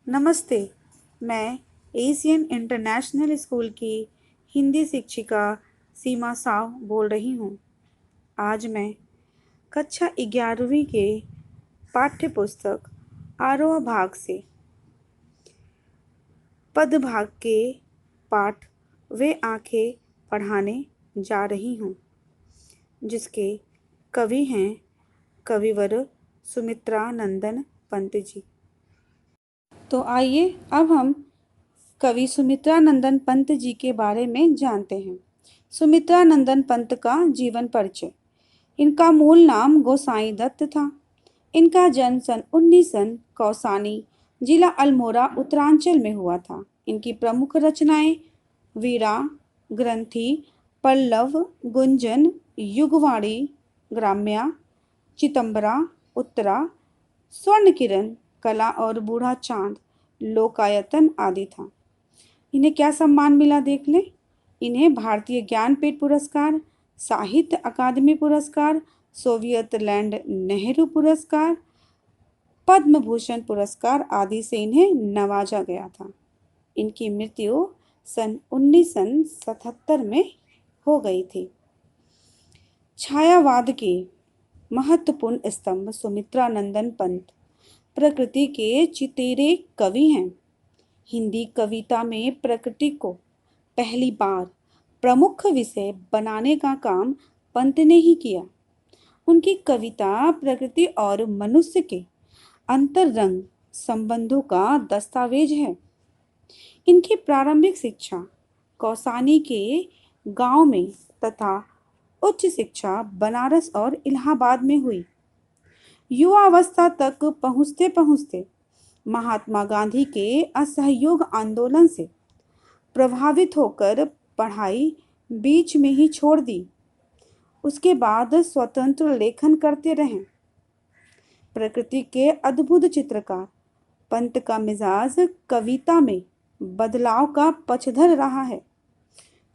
नमस्ते। मैं Asian international school की हिंदी शिक्षिका सीमा साव बोल रही हूँ। आज मैं कक्षा 11वीं के पाठ्य पुस्तक आरोह भाग से पद भाग के पाठ वे आंखें पढ़ाने जा रही हूँ, जिसके कवि हैं कविवर सुमित्रा नंदन पंत जी। तो आइए अब हम कवि सुमित्रा नंदन पंत जी के बारे में जानते हैं। सुमित्रा नंदन पंत का जीवन परिचय। इनका मूल नाम गोसाई दत्त था। इनका जन्म सन 1900 कौसानी, जिला अल्मोड़ा, उत्तरांचल में हुआ था। इनकी प्रमुख रचनाएं वीरा, ग्रंथि, पल्लव, गुंजन, युगवाणी, ग्राम्या, चितंबरा, उत्तरा, स्वर्ण किरण, कला और बूढ़ा चांद, लोकायतन आदि था। इन्हें क्या सम्मान मिला देख लें। इन्हें भारतीय ज्ञानपीठ पुरस्कार, साहित्य अकादमी पुरस्कार, सोवियत लैंड नेहरू पुरस्कार, पद्म भूषण पुरस्कार आदि से इन्हें नवाजा गया था। इनकी मृत्यु सन 1977 में हो गई थी। छायावाद के महत्वपूर्ण स्तंभ सुमित्रा नंदन पंत प्रकृति के चितेरे कवि हैं। हिंदी कविता में प्रकृति को पहली बार प्रमुख विषय बनाने का काम पंत ने ही किया। उनकी कविता प्रकृति और मनुष्य के अंतरंग संबंधों का दस्तावेज है। इनकी प्रारंभिक शिक्षा कौसानी के गांव में तथा उच्च शिक्षा बनारस और इलाहाबाद में हुई। युवावस्था तक पहुँचते पहुँचते महात्मा गांधी के असहयोग आंदोलन से प्रभावित होकर पढ़ाई बीच में ही छोड़ दी। उसके बाद स्वतंत्र लेखन करते रहे। प्रकृति के अद्भुत चित्रकार पंत का मिजाज कविता में बदलाव का पक्षधर रहा है।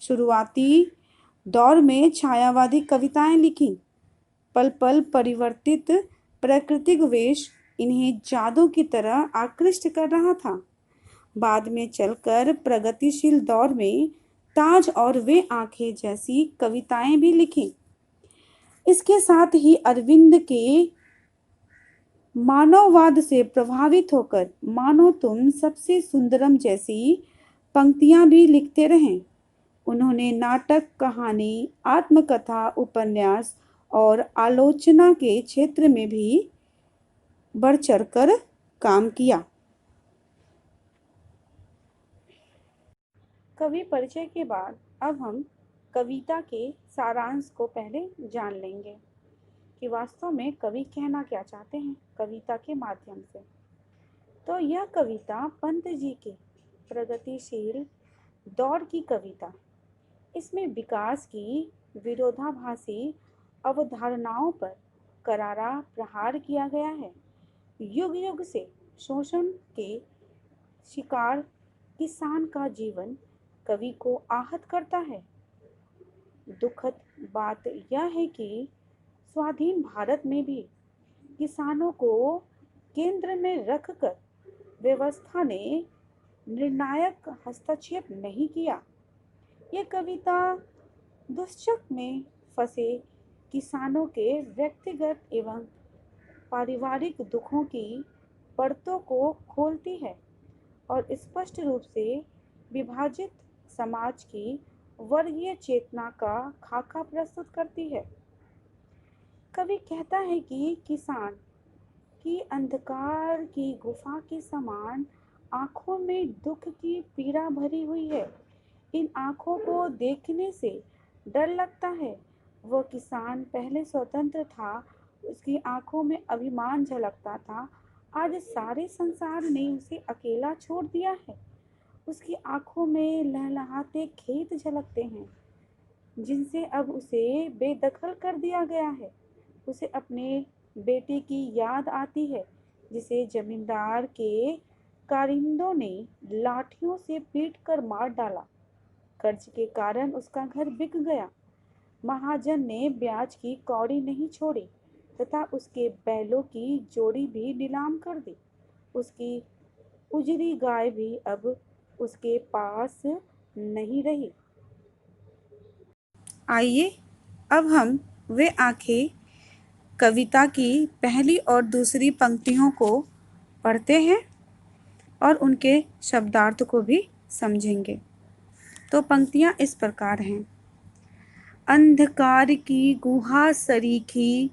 शुरुआती दौर में छायावादी कविताएं लिखी। पल पल परिवर्तित प्राकृतिक वेश इन्हें जादू की तरह आकृष्ट कर रहा था। बाद में चलकर प्रगतिशील दौर में ताज और वे आंखें जैसी कविताएं भी लिखी। इसके साथ ही अरविंद के मानववाद से प्रभावित होकर मानो तुम सबसे सुंदरम जैसी पंक्तियां भी लिखते रहे। उन्होंने नाटक, कहानी, आत्मकथा, उपन्यास और आलोचना के क्षेत्र में भी बढ़ चढ़कर काम किया। कवि परिचय के बाद अब हम कविता के सारांश को पहले जान लेंगे कि वास्तव में कवि कहना क्या चाहते हैं कविता के माध्यम से। तो यह कविता पंत जी के प्रगतिशील दौर की कविता। इसमें विकास की विरोधाभासी अवधारणाओं पर करारा प्रहार किया गया है। युग युग से शोषण के शिकार किसान का जीवन कवि को आहत करता है। दुखद बात यह है कि स्वाधीन भारत में भी किसानों को केंद्र में रखकर व्यवस्था ने निर्णायक हस्तक्षेप नहीं किया। यह कविता दुष्चक में फंसे किसानों के व्यक्तिगत एवं पारिवारिक दुखों की परतों को खोलती है और स्पष्ट रूप से विभाजित समाज की वर्गीय चेतना का खाका प्रस्तुत करती है। कवि कहता है कि किसान की अंधकार की गुफा के समान आंखों में दुख की पीड़ा भरी हुई है। इन आंखों को देखने से डर लगता है। वह किसान पहले स्वतंत्र था, उसकी आंखों में अभिमान झलकता था। आज सारे संसार ने उसे अकेला छोड़ दिया है। उसकी आंखों में लहलहाते खेत झलकते हैं, जिनसे अब उसे बेदखल कर दिया गया है। उसे अपने बेटे की याद आती है, जिसे जमींदार के कारिंदों ने लाठियों से पीट कर मार डाला। कर्ज के कारण उसका घर बिक गया। महाजन ने ब्याज की कौड़ी नहीं छोड़ी तथा उसके बैलों की जोड़ी भी नीलाम कर दी। उसकी उजरी गाय भी अब उसके पास नहीं रही। आइए अब हम वे आंखें कविता की पहली और दूसरी पंक्तियों को पढ़ते हैं और उनके शब्दार्थ को भी समझेंगे। तो पंक्तियां इस प्रकार हैं। अंधकार की गुहा सरीखी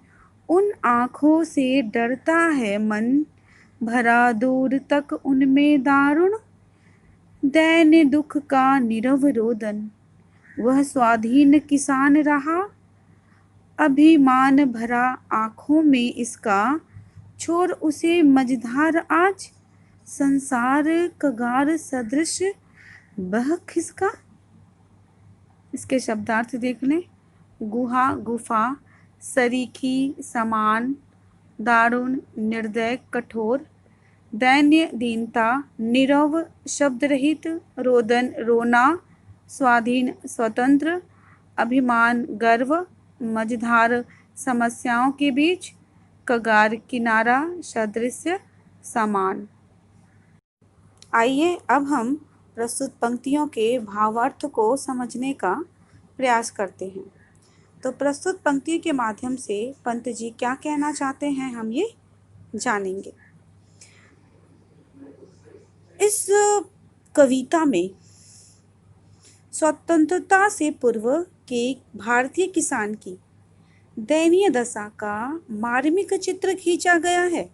उन आँखों से डरता है मन, भरा दूर तक उनमें दारुण दैन्य दुख का नीरव रोदन। वह स्वाधीन किसान रहा अभिमान भरा आँखों में इसका, छोर उसे मझधार आज संसार कगार सदृश बह खिसका। इसके शब्दार्थ देख लें। गुहा गुफा, सरीखी समान, दारुण निर्दय कठोर, दैन्य दीनता, नीरव शब्द रहित, रोदन रोना, स्वाधीन स्वतंत्र, अभिमान गर्व, मझधार समस्याओं के बीच, कगार किनारा सदृश्य समान। आइए अब हम प्रस्तुत पंक्तियों के भावार्थ को समझने का प्रयास करते हैं। तो प्रस्तुत पंक्ति के माध्यम से पंत जी क्या कहना चाहते हैं हम ये जानेंगे। इस कविता में स्वतंत्रता से पूर्व के भारतीय किसान की दयनीय दशा का मार्मिक चित्र खींचा गया है।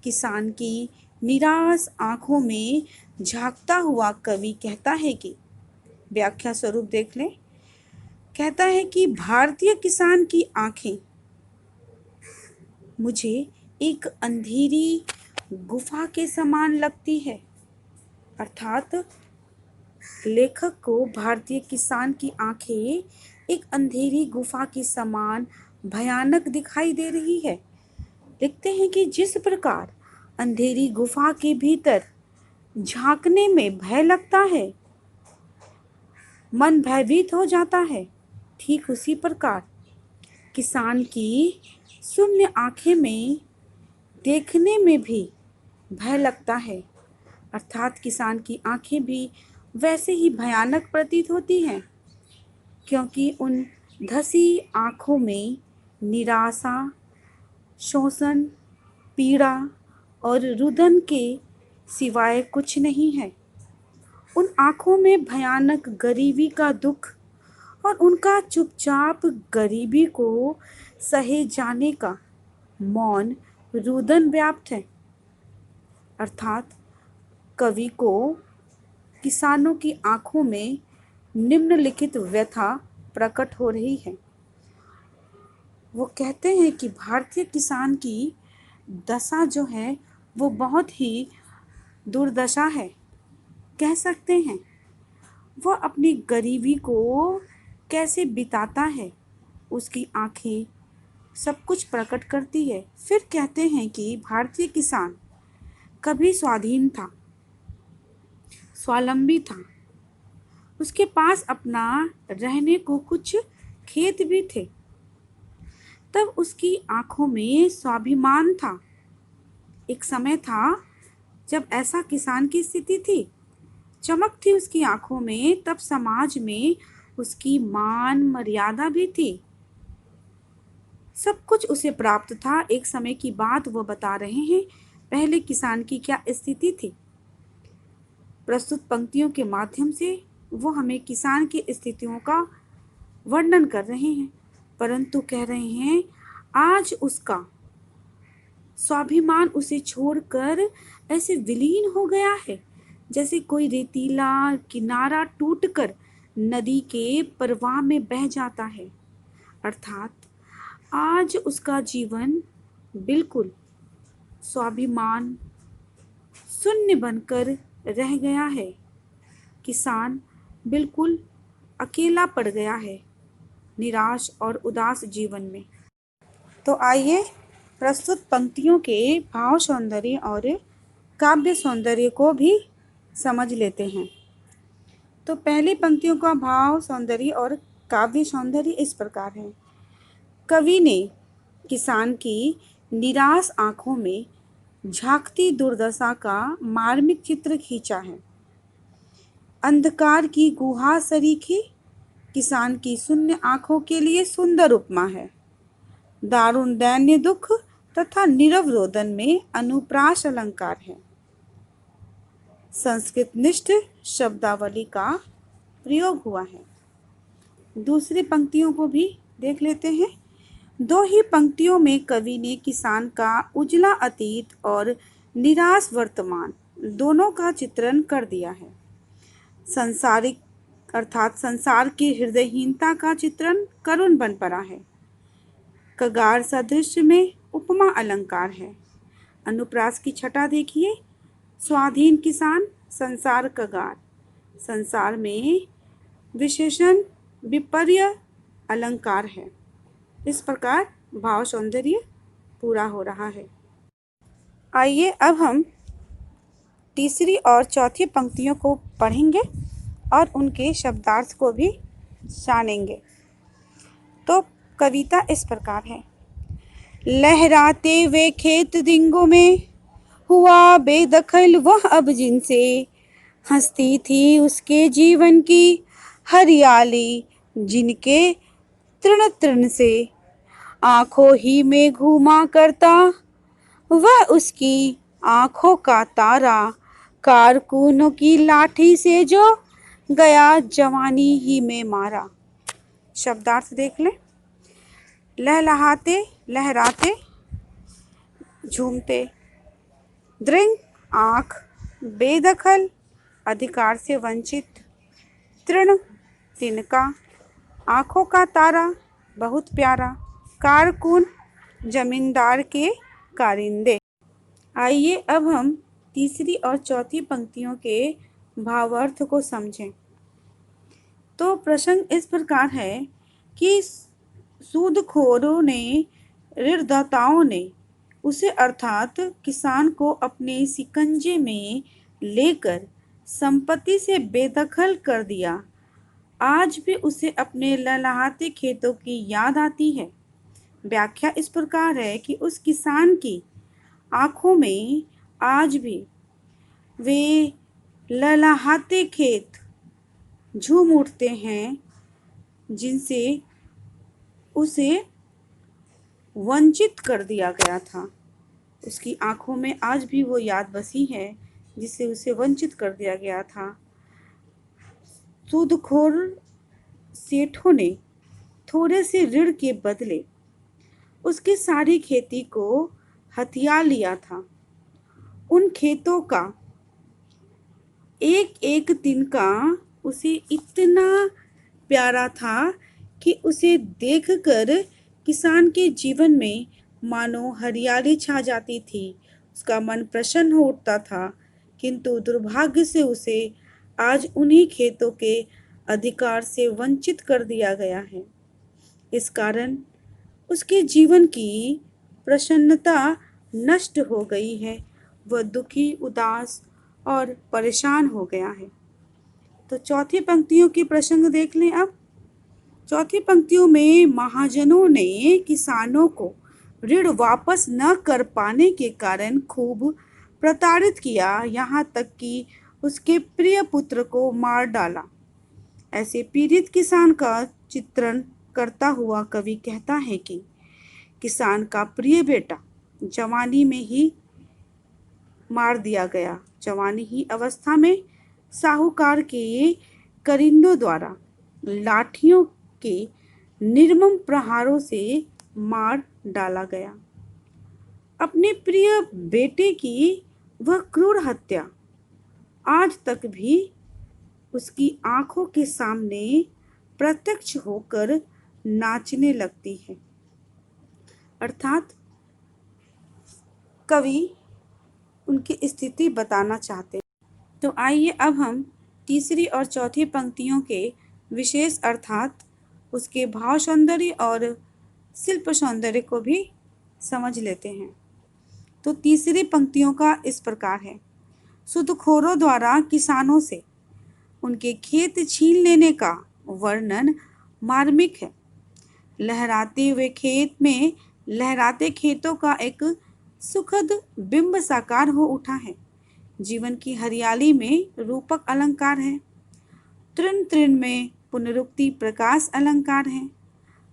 किसान की निराश आंखों में झांकता हुआ कवि कहता है कि, व्याख्या स्वरूप देख लें, कहता है कि भारतीय किसान की आंखें मुझे एक अंधेरी गुफा के समान लगती है। अर्थात लेखक को भारतीय किसान की आंखें एक अंधेरी गुफा के समान भयानक दिखाई दे रही है। लिखते हैं कि जिस प्रकार अंधेरी गुफा के भीतर झांकने में भय लगता है, मन भयभीत हो जाता है, ठीक उसी प्रकार किसान की शून्य आंखें में देखने में भी भय लगता है। अर्थात किसान की आंखें भी वैसे ही भयानक प्रतीत होती हैं, क्योंकि उन धसी आंखों में निराशा, शोषण, पीड़ा और रुदन के सिवाय कुछ नहीं है। उन आंखों में भयानक गरीबी का दुख और उनका चुपचाप गरीबी को सहे जाने का मौन रुदन व्याप्त है। अर्थात कवि को किसानों की आंखों में निम्नलिखित व्यथा प्रकट हो रही है। वो कहते हैं कि भारतीय किसान की दशा जो है वो बहुत ही दुर्दशा है, कह सकते हैं। वह अपनी गरीबी को कैसे बिताता है, उसकी आंखें सब कुछ प्रकट करती है। फिर कहते हैं कि भारतीय किसान कभी स्वाधीन था, स्वावलंबी था, उसके पास अपना रहने को कुछ खेत भी थे, तब उसकी आंखों में स्वाभिमान था। एक समय था जब ऐसा किसान की स्थिति थी, चमक थी उसकी आंखों में, तब समाज में उसकी मान मर्यादा भी थी, सब कुछ उसे प्राप्त था। एक समय की बात वो बता रहे हैं, पहले किसान की क्या स्थिति थी। प्रस्तुत पंक्तियों के माध्यम से वो हमें किसान की स्थितियों का वर्णन कर रहे हैं, परंतु कह रहे हैं आज उसका स्वाभिमान उसे छोड़कर ऐसे विलीन हो गया है जैसे कोई रेतीला किनारा टूटकर नदी के प्रवाह में बह जाता है। अर्थात आज उसका जीवन बिल्कुल स्वाभिमान शून्य बनकर रह गया है। किसान बिल्कुल अकेला पड़ गया है, निराश और उदास जीवन में। तो आइए प्रस्तुत पंक्तियों के भाव सौंदर्य और काव्य सौंदर्य को भी समझ लेते हैं। तो पहली पंक्तियों का भाव सौंदर्य और काव्य सौंदर्य इस प्रकार है। कवि ने किसान की निराश आंखों में झांकती दुर्दशा का मार्मिक चित्र खींचा है। अंधकार की गुहा सरीखी किसान की शून्य आंखों के लिए सुंदर उपमा है। दारुण दैन्य दुख तथा नीरव रोदन में अनुप्रास अलंकार है। संस्कृत निष्ठ शब्दावली का प्रयोग हुआ है। दूसरी पंक्तियों को भी देख लेते हैं। दो ही पंक्तियों में कवि ने किसान का उजला अतीत और निराश वर्तमान दोनों का चित्रण कर दिया है। संसारिक अर्थात संसार की हृदयहीनता का चित्रण करुण बन पड़ा है। कगार सदृश में उपमा अलंकार है। अनुप्रास की छटा देखिए। स्वाधीन किसान, संसार कगार। संसार में विशेषण विपर्य अलंकार है। इस प्रकार भाव सौंदर्य पूरा हो रहा है। आइए अब हम तीसरी और चौथी पंक्तियों को पढ़ेंगे और उनके शब्दार्थ को भी जानेंगे। तो कविता इस प्रकार है। लहराते वे खेत दिंगों में हुआ बेदखल वह अब जिनसे हंसती थी उसके जीवन की हरियाली जिनके तृण तृण से आंखों ही में घूमा करता वह उसकी आंखों का तारा कारकुनों की लाठी से जो गया जवानी ही में मारा। शब्दार्थ देख लें। लहलहाते लहराते, झूमते, दृंग आँख, बेदखल अधिकार से वंचित, तृण तिनका, आँखों का तारा बहुत प्यारा, कारकुन जमींदार के कारिंदे। आइए अब हम तीसरी और चौथी पंक्तियों के भावार्थ को समझें। तो प्रसंग इस प्रकार है कि सूदखोरों ने, ऋणदाताओं ने उसे अर्थात किसान को अपने शिकंजे में लेकर संपत्ति से बेदखल कर दिया। आज भी उसे अपने लहलहाते खेतों की याद आती है। व्याख्या इस प्रकार है कि उस किसान की आंखों में आज भी वे लहलहाते खेत झूम उठते हैं जिनसे उसे वंचित कर दिया गया था। उसकी आंखों में आज भी वो याद बसी है जिससे उसे वंचित कर दिया गया था। सूदखोर सेठों ने थोड़े से ऋण के बदले उसकी सारी खेती को हथिया लिया था। उन खेतों का एक एक तिनका उसे इतना प्यारा था कि उसे देखकर किसान के जीवन में मानो हरियाली छा जाती थी। उसका मन प्रसन्न हो उठता था, किंतु दुर्भाग्य से उसे आज उन्हीं खेतों के अधिकार से वंचित कर दिया गया है। इस कारण उसके जीवन की प्रसन्नता नष्ट हो गई है। वह दुखी, उदास और परेशान हो गया है। तो चौथी पंक्तियों की प्रसंग देख लें अब। चौथी पंक्तियों में महाजनों ने किसानों को ऋण वापस न कर पाने के कारण खूब प्रताड़ित किया, यहाँ तक कि उसके प्रिय पुत्र को मार डाला। ऐसे पीड़ित किसान का चित्रण करता हुआ कवि कहता है कि किसान का प्रिय बेटा जवानी में ही मार दिया गया। जवानी ही अवस्था में साहूकार के करिंदों द्वारा लाठियों के निर्मम प्रहारों से मार डाला गया। अपने प्रिय बेटे की वह क्रूर हत्या आज तक भी उसकी आंखों के सामने प्रत्यक्ष होकर नाचने लगती है। अर्थात कवि उनकी स्थिति बताना चाहते हैं। तो आइए अब हम तीसरी और चौथी पंक्तियों के विशेष अर्थात उसके भाव सौंदर्य और शिल्प सौंदर्य को भी समझ लेते हैं। तो तीसरी पंक्तियों का इस प्रकार है। सूदखोरों द्वारा किसानों से उनके खेत छीन लेने का वर्णन मार्मिक है। लहराते हुए खेत में लहराते खेतों का एक सुखद बिंब साकार हो उठा है। जीवन की हरियाली में रूपक अलंकार है। तृण तृण में पुनरुक्ति प्रकाश अलंकार है।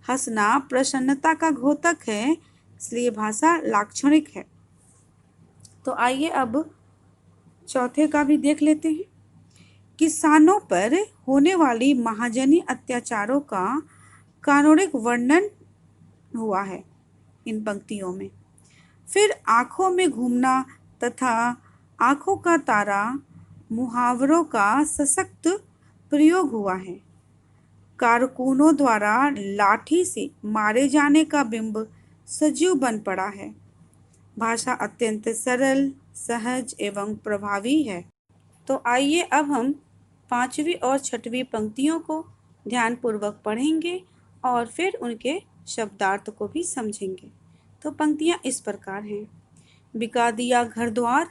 हंसना प्रसन्नता का द्योतक है, इसलिए भाषा लाक्षणिक है। तो आइए अब चौथे का भी देख लेते हैं। किसानों पर होने वाली महाजनी अत्याचारों का कानूनिक वर्णन हुआ है इन पंक्तियों में। फिर आंखों में घूमना तथा आंखों का तारा मुहावरों का सशक्त प्रयोग हुआ है। कारकुनों द्वारा लाठी से मारे जाने का बिंब सजीव बन पड़ा है। भाषा अत्यंत सरल, सहज एवं प्रभावी है। तो आइए अब हम पांचवी और छठवीं पंक्तियों को ध्यानपूर्वक पढ़ेंगे और फिर उनके शब्दार्थ को भी समझेंगे। तो पंक्तियां इस प्रकार हैं। बिका दिया घर द्वार,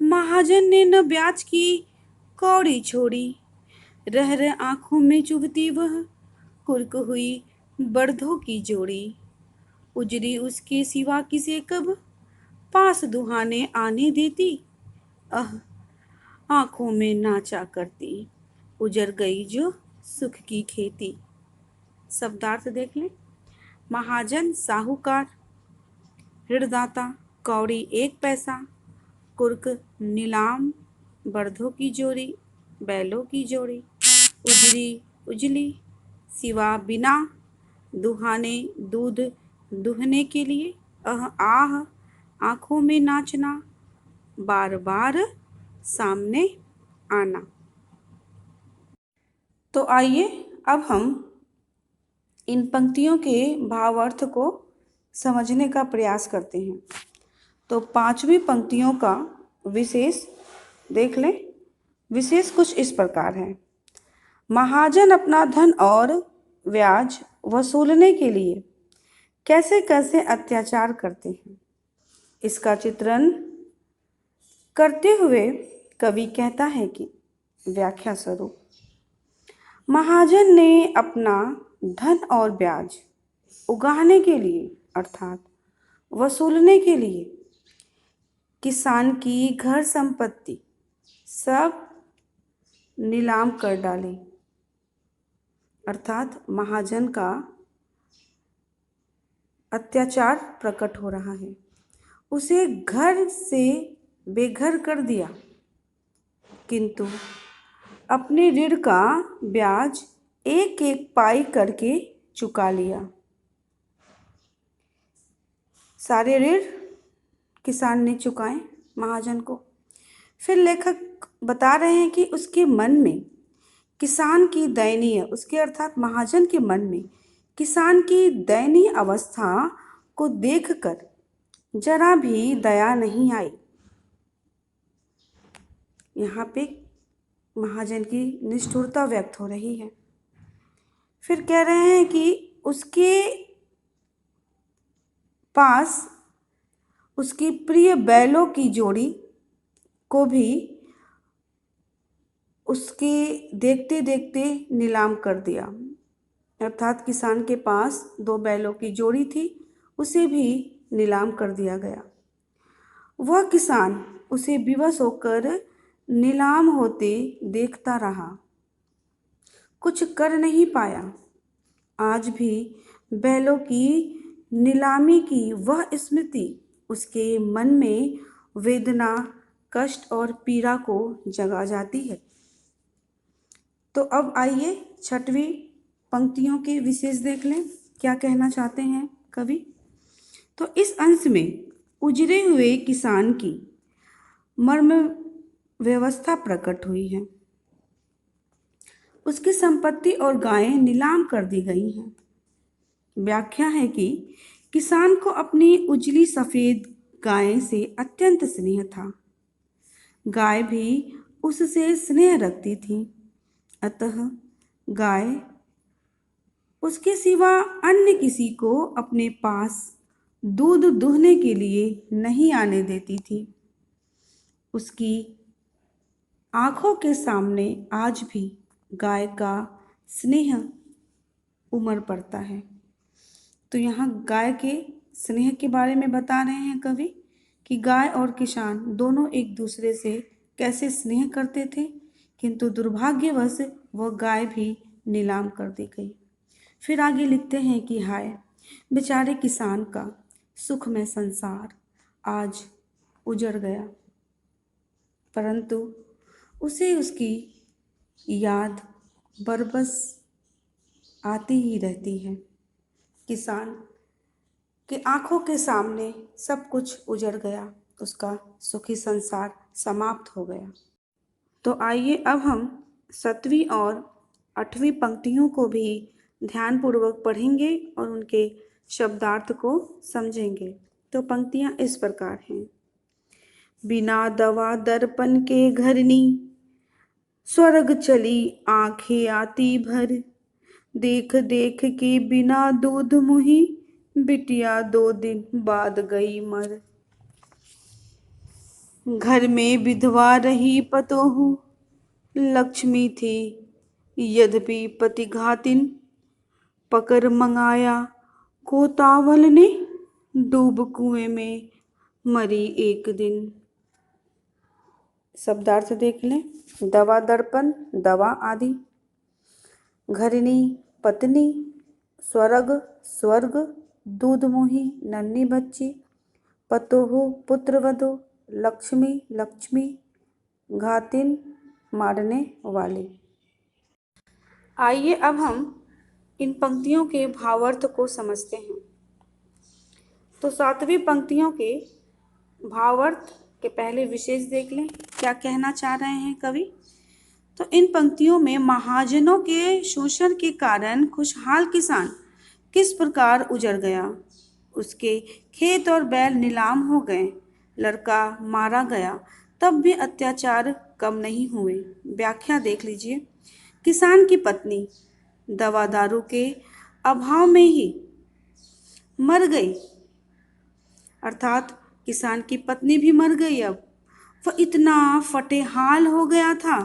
महाजन ने न ब्याज की कौड़ी छोड़ी, रह रह आंखों में चुभती वह कुर्क हुई बर्धों की जोड़ी, उजरी उसके सिवा किसे कब पास दुहाने आने देती, आंखों में नाचा करती, उजर गई जो सुख की खेती। शब्दार्थ देख लें। महाजन साहूकार, ऋणदाता कौड़ी 1 पैसा, कुर्क नीलाम, बर्धों की जोड़ी बैलों की जोड़ी, उजरी उजली, सिवा बिना, दुहाने दूध दुहने के लिए, आह आंखों में नाचना, बार बार सामने आना। तो आइए अब हम इन पंक्तियों के भावार्थ को समझने का प्रयास करते हैं। तो पांचवी पंक्तियों का विशेष देख लें। विशेष कुछ इस प्रकार है। महाजन अपना धन और ब्याज वसूलने के लिए कैसे कैसे अत्याचार करते हैं, इसका चित्रण करते हुए कवि कहता है कि व्याख्या स्वरूप, महाजन ने अपना धन और ब्याज उगाहने के लिए अर्थात वसूलने के लिए किसान की घर संपत्ति सब नीलाम कर डाली। अर्थात महाजन का अत्याचार प्रकट हो रहा है। उसे घर से बेघर कर दिया, किंतु अपने ऋण का ब्याज एक एक पाई करके चुका लिया। सारे ऋण किसान ने चुकाए महाजन को। फिर लेखक बता रहे हैं कि उसके मन में किसान की दयनीय, उसके अर्थात महाजन के मन में किसान की दयनीय अवस्था को देखकर जरा भी दया नहीं आई। यहाँ पे महाजन की निष्ठुरता व्यक्त हो रही है। फिर कह रहे हैं कि उसके पास उसकी प्रिय बैलों की जोड़ी को भी उसके देखते देखते नीलाम कर दिया। अर्थात किसान के पास 2 बैलों की जोड़ी थी, उसे भी नीलाम कर दिया गया। वह किसान उसे विवश होकर नीलाम होते देखता रहा, कुछ कर नहीं पाया। आज भी बैलों की नीलामी की वह स्मृति उसके मन में वेदना, कष्ट और पीड़ा को जगा जाती है। तो अब आइए छठवीं पंक्तियों के विशेष देख लें, क्या कहना चाहते हैं कवि। तो इस अंश में उजरे हुए किसान की मर्म व्यवस्था प्रकट हुई है। उसकी संपत्ति और गायें नीलाम कर दी गई हैं। व्याख्या है कि किसान को अपनी उजली सफ़ेद गाय से अत्यंत स्नेह था। गाय भी उससे स्नेह रखती थी, अतः गाय उसके सिवा अन्य किसी को अपने पास दूध दूहने के लिए नहीं आने देती थी। उसकी आंखों के सामने आज भी गाय का स्नेह उमड़ पड़ता है। तो यहाँ गाय के स्नेह के बारे में बता रहे हैं कवि कि गाय और किसान दोनों एक दूसरे से कैसे स्नेह करते थे, किंतु दुर्भाग्यवश वह गाय भी नीलाम कर दी गई। फिर आगे लिखते हैं कि हाय बेचारे किसान का सुखमय संसार आज उजड़ गया, परंतु उसे उसकी याद बरबस आती ही रहती है। किसान के आंखों के सामने सब कुछ उजड़ गया, उसका सुखी संसार समाप्त हो गया। तो आइए अब हम 7वीं और 8वीं पंक्तियों को भी ध्यानपूर्वक पढ़ेंगे और उनके शब्दार्थ को समझेंगे। तो पंक्तियां इस प्रकार हैं। बिना दवा दर्पण के घरनी, स्वर्ग चली आंखें आती भर, देख देख के बिना दूध मुही, बिटिया 2 दिन बाद गई मर। घर में विधवा रही पतोहू, लक्ष्मी थी यद्यपि पति घातिन, पकड़ मंगाया कोतावल ने, डूब कुएं में मरी एक दिन। शब्दार्थ देख लें। दवा दर्पण दवा आदि, घरनी पत्नी, स्वर्ग स्वर्ग, दूध मुही नन्ही बच्ची, पतोहू पुत्रवधू, लक्ष्मी लक्ष्मी, घातिन मारने वाली। आइए अब हम इन पंक्तियों के भावार्थ को समझते हैं। तो 7वीं पंक्तियों के भावार्थ के पहले विशेष देख लें, क्या कहना चाह रहे हैं कवि। तो इन पंक्तियों में महाजनों के शोषण के कारण खुशहाल किसान किस प्रकार उजड़ गया, उसके खेत और बैल नीलाम हो गए, लड़का मारा गया, तब भी अत्याचार कम नहीं हुए। व्याख्या देख लीजिए। किसान की पत्नी दवा दारू के अभाव में ही मर गई, अर्थात किसान की पत्नी भी मर गई। अब वह इतना फटेहाल हो गया था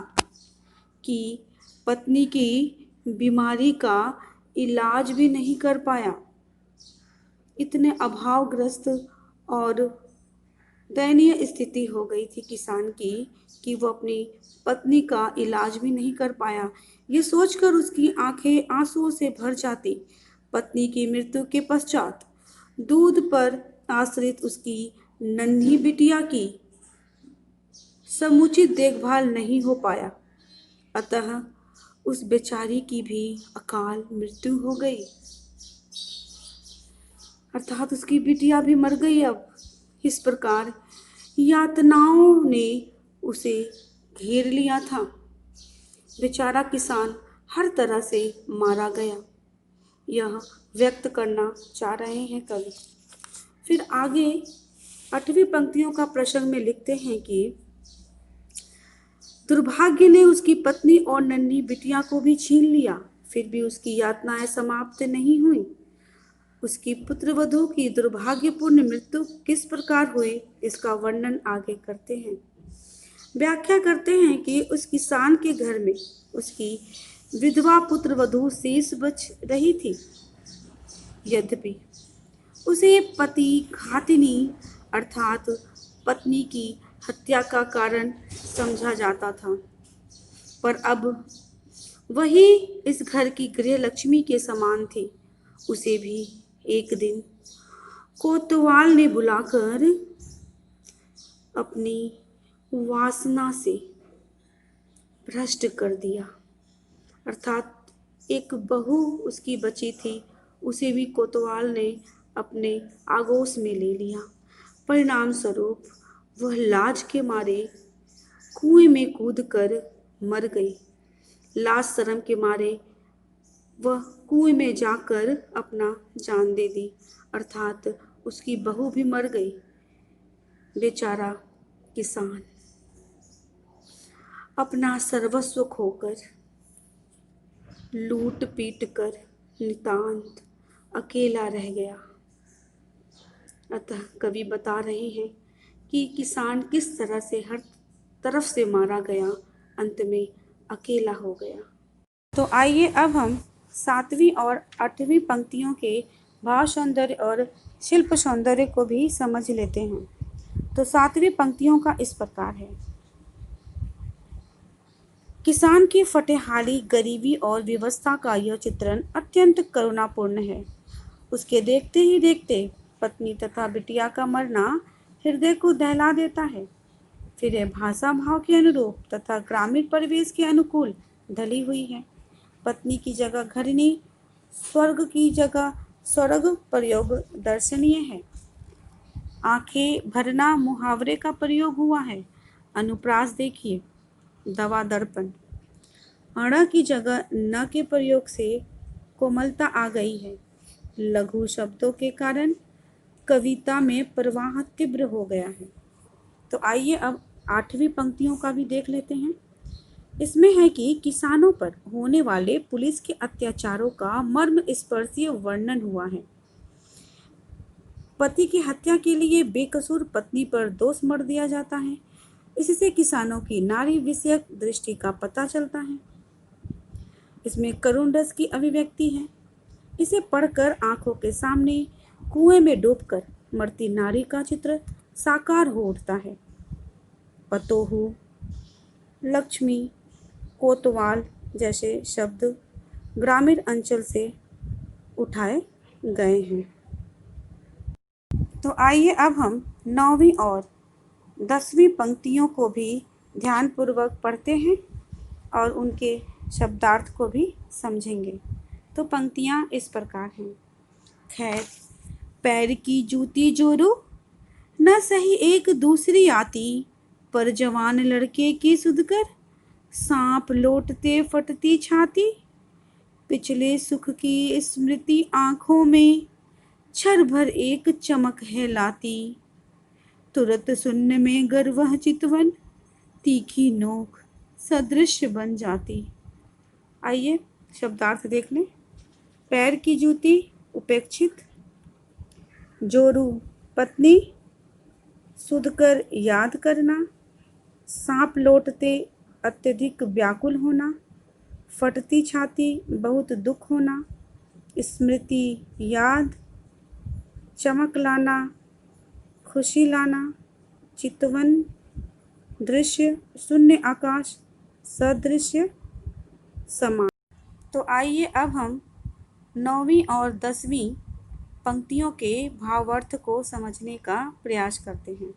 कि पत्नी की बीमारी का इलाज भी नहीं कर पाया। इतने अभावग्रस्त और दयनीय स्थिति हो गई थी किसान की कि वो अपनी पत्नी का इलाज भी नहीं कर पाया। ये सोचकर उसकी आंखें आंसुओं से भर जाती। पत्नी की मृत्यु के पश्चात दूध पर आश्रित उसकी नन्ही बिटिया की समुचित देखभाल नहीं हो पाया, अतः उस बेचारी की भी अकाल मृत्यु हो गई, अर्थात उसकी बिटिया भी मर गई। अब इस प्रकार यातनाओं ने उसे घेर लिया था। बेचारा किसान हर तरह से मारा गया, यह व्यक्त करना चाह रहे हैं कवि। फिर आगे 8वीं पंक्तियों का प्रसंग में लिखते हैं कि दुर्भाग्य ने उसकी पत्नी और नन्ही बिटिया को भी छीन लिया, फिर भी उसकी यातनाएं समाप्त नहीं हुई। उसकी पुत्रवधू की दुर्भाग्यपूर्ण मृत्यु किस प्रकार हुई, इसका वर्णन आगे करते हैं। व्याख्या करते हैं कि उस किसान के घर में उसकी विधवा पुत्रवधू शेष बच रही थी, यद्यपि उसे पति घातिनी अर्थात पत्नी की हत्या का कारण समझा जाता था, पर अब वही इस घर की गृह लक्ष्मी के समान थी। उसे भी एक दिन कोतवाल ने बुलाकर अपनी वासना से भ्रष्ट कर दिया, अर्थात एक बहू उसकी बची थी, उसे भी कोतवाल ने अपने आगोश में ले लिया। परिणाम स्वरूप वह लाज के मारे कुएं में कूदकर मर गई। लाज शर्म के मारे वह कुएं में जाकर अपना जान दे दी, अर्थात उसकी बहू भी मर गई। बेचारा किसान अपना सर्वस्व खोकर लूट पीट कर नितांत अकेला रह गया। अतः कवि बता रहे हैं कि किसान किस तरह से हर तरफ से मारा गया, अंत में अकेला हो गया। तो आइए अब हम 7वीं और 8वीं पंक्तियों के भाव सौंदर्य और शिल्प सौंदर्य को भी समझ लेते हैं। तो 7वीं पंक्तियों का इस प्रकार है। किसान की फटेहाली, गरीबी और विवशता का यह चित्रण अत्यंत करुणापूर्ण है। उसके देखते ही देखते पत्नी तथा बिटिया का मरना हृदय को दहला देता है। फिर यह भाषा भाव के अनुरूप तथा ग्रामीण परिवेश के अनुकूल ढली हुई है। पत्नी की जगह घृणी, स्वर्ग की जगह स्वर्ग प्रयोग दर्शनीय है। आंखें भरना मुहावरे का प्रयोग हुआ है। अनुप्रास देखिए, दवा दर्पण। अण की जगह न के प्रयोग से कोमलता आ गई है। लघु शब्दों के कारण कविता में प्रवाह तीव्र हो गया है। तो आइए अब 8वीं पंक्तियों का भी देख लेते हैं। इसमें है कि किसानों पर होने वाले पुलिस के अत्याचारों का मर्म स्पर्शी वर्णन हुआ है। पति की हत्या के लिए बेकसूर पत्नी पर दोष मढ़ दिया जाता है। इससे किसानों की नारी विषयक दृष्टि का पता चलता है। इसमें करुण रस की अभिव्यक्ति है। इसे पढ़कर आंखों के सामने कुएं में डूबकर मरती नारी का चित्र साकार हो उठता है। पतोहू, लक्ष्मी, कोतवाल जैसे शब्द ग्रामीण अंचल से उठाए गए हैं। तो आइए अब हम 9वीं और 10वीं पंक्तियों को भी ध्यानपूर्वक पढ़ते हैं और उनके शब्दार्थ को भी समझेंगे। तो पंक्तियाँ इस प्रकार हैं। खैर पैर की जूती जोरू, न सही एक दूसरी आती, पर जवान लड़के की सुधकर, सांप लौटते फटती छाती, पिछले सुख की स्मृति आंखों में, क्षर भर एक चमक है लाती, तुरत शून्य में गर वह चितवन, तीखी नोक सदृश बन जाती। आइए शब्दार्थ देख लें। पैर की जूती उपेक्षित, जोरू पत्नी, सुधकर याद करना, सांप लौटते अत्यधिक व्याकुल होना, फटती छाती बहुत दुख होना, स्मृति याद, चमक लाना खुशी लाना, चितवन दृश्य, शून्य आकाश, सदृश्य समान। तो आइए अब हम 9वीं और 10वीं पंक्तियों के भावार्थ को समझने का प्रयास करते हैं।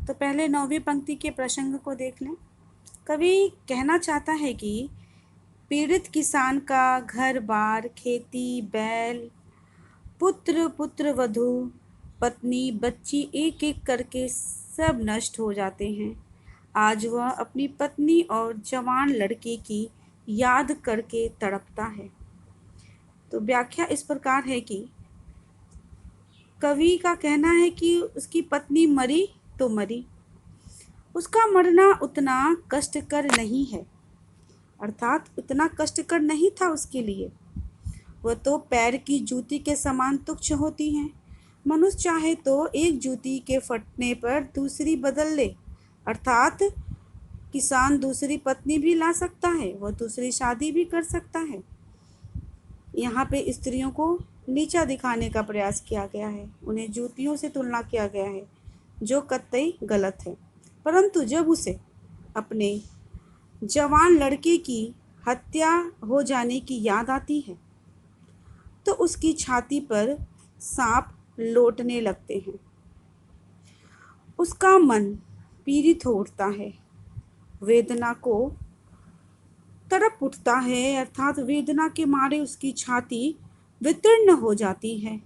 तो पहले 9वीं पंक्ति के प्रसंग को देख लें। कवि कहना चाहता है कि पीड़ित किसान का घर बार, खेती, बैल, पुत्र पुत्रवधू, पत्नी, बच्ची एक एक करके सब नष्ट हो जाते हैं। आज वह अपनी पत्नी और जवान लड़के की याद करके तड़पता है। तो व्याख्या इस प्रकार है कि कवि का कहना है कि उसकी पत्नी मरी तो मरी, उसका मरना उतना कष्टकर नहीं है, अर्थात उतना कष्टकर नहीं था उसके लिए। वह तो पैर की जूती के समान तुच्छ होती हैं। मनुष्य चाहे तो एक जूती के फटने पर दूसरी बदल ले, अर्थात किसान दूसरी पत्नी भी ला सकता है, वह दूसरी शादी भी कर सकता है। यहाँ पे स्त्रियों को नीचा दिखाने का प्रयास किया गया है, उन्हें जूतियों से तुलना किया गया है, जो कतई गलत है। परंतु जब उसे अपने जवान लड़के की हत्या हो जाने की याद आती है तो उसकी छाती पर सांप लौटने लगते हैं। उसका मन पीड़ित हो उठता है, वेदना को तड़प उठता है, अर्थात वेदना के मारे उसकी छाती वितीर्ण हो जाती है।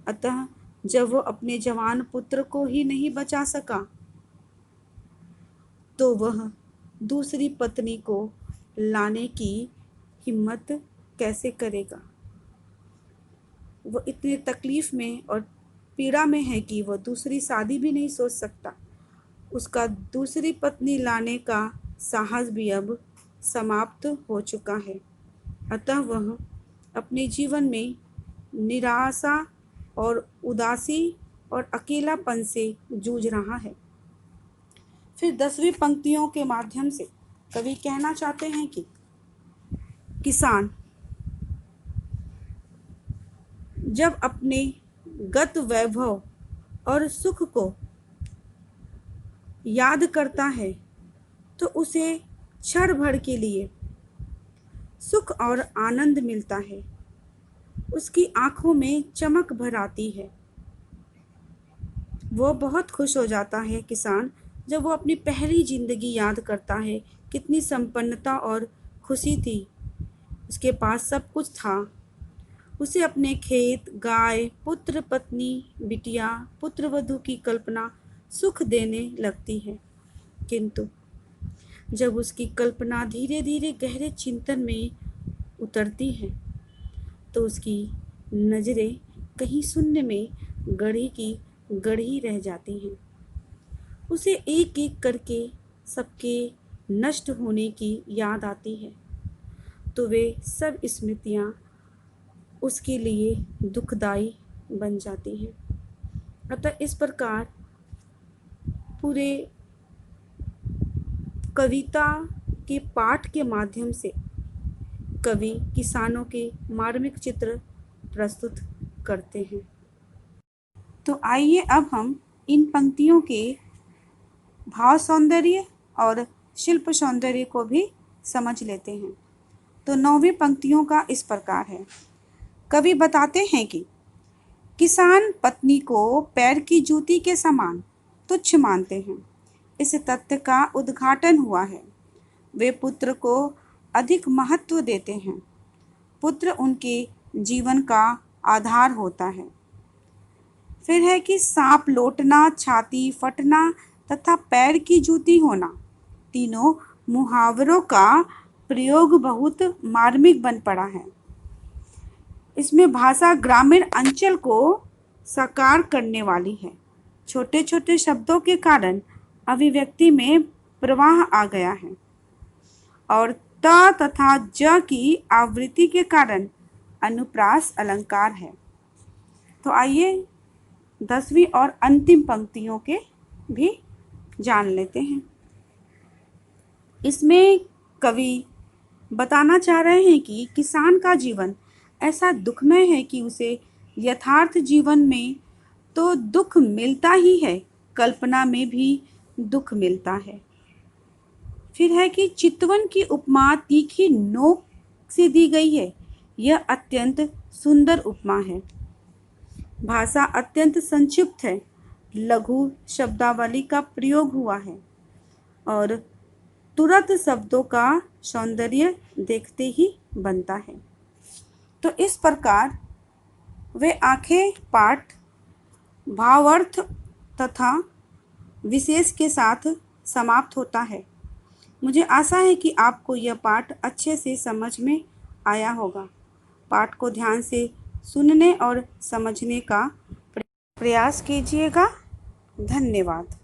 अतः जब वो अपने जवान पुत्र को ही नहीं बचा सका तो वह दूसरी पत्नी को लाने की हिम्मत कैसे करेगा। वो इतने तकलीफ में और पीड़ा में है कि वह दूसरी शादी भी नहीं सोच सकता। उसका दूसरी पत्नी लाने का साहस भी अब समाप्त हो चुका है। अतः वह अपने जीवन में निराशा और उदासी और अकेलापन से जूझ रहा है। फिर 10वीं पंक्तियों के माध्यम से कवि कहना चाहते हैं कि किसान जब अपने गत वैभव और सुख को याद करता है तो उसे क्षण भर के लिए सुख और आनंद मिलता है। उसकी आंखों में चमक भर आती है। वो बहुत खुश हो जाता है किसान, जब वो अपनी पहली जिंदगी याद करता है। कितनी संपन्नता और खुशी थी। उसके पास सब कुछ था। उसे अपने खेत, गाय, पुत्र, पत्नी, बिटिया, पुत्रवधू की कल्पना सुख देने लगती है। किंतु जब उसकी कल्पना धीरे धीरे गहरे चिंतन में उतरती है तो उसकी नजरें कहीं शून्य में गड़ी की गड़ी रह जाती हैं। उसे एक एक करके सबके नष्ट होने की याद आती है, तो वे सब स्मृतियाँ उसके लिए दुखदाई बन जाती हैं। अतः इस प्रकार पूरे कविता के पाठ के माध्यम से कवि किसानों के मार्मिक चित्र प्रस्तुत करते हैं। तो आइए अब हम इन पंक्तियों के भाव सौंदर्य और शिल्प सौंदर्य को भी समझ लेते हैं। तो 9वीं पंक्तियों का इस प्रकार है। कवि बताते हैं कि किसान पत्नी को पैर की जूती के समान तुच्छ मानते हैं। इस तथ्य का उद्घाटन हुआ है। वे पुत्र को अधिक महत्व देते हैं। पुत्र उनके जीवन का आधार होता है। फिर है कि सांप लौटना, छाती फटना तथा पैर की जूती होना, तीनों मुहावरों का प्रयोग बहुत मार्मिक बन पड़ा है। इसमें भाषा ग्रामीण अंचल को साकार करने वाली है। छोटे छोटे शब्दों के कारण अभिव्यक्ति में प्रवाह आ गया है और त तथा ज की आवृत्ति के कारण अनुप्रास अलंकार है। तो आइए 10वीं और अंतिम पंक्तियों के भी जान लेते हैं। इसमें कवि बताना चाह रहे हैं कि किसान का जीवन ऐसा दुखमय है कि उसे यथार्थ जीवन में तो दुख मिलता ही है, कल्पना में भी दुख मिलता है। फिर है कि चितवन की उपमा तीखी नोक से दी गई है। यह अत्यंत सुंदर उपमा है। भाषा अत्यंत संक्षिप्त है। लघु शब्दावली का प्रयोग हुआ है और तुरंत शब्दों का सौंदर्य देखते ही बनता है। तो इस प्रकार वे आंखें पाठ भावार्थ तथा विशेष के साथ समाप्त होता है। मुझे आशा है कि आपको यह पाठ अच्छे से समझ में आया होगा। पाठ को ध्यान से सुनने और समझने का प्रयास कीजिएगा। धन्यवाद।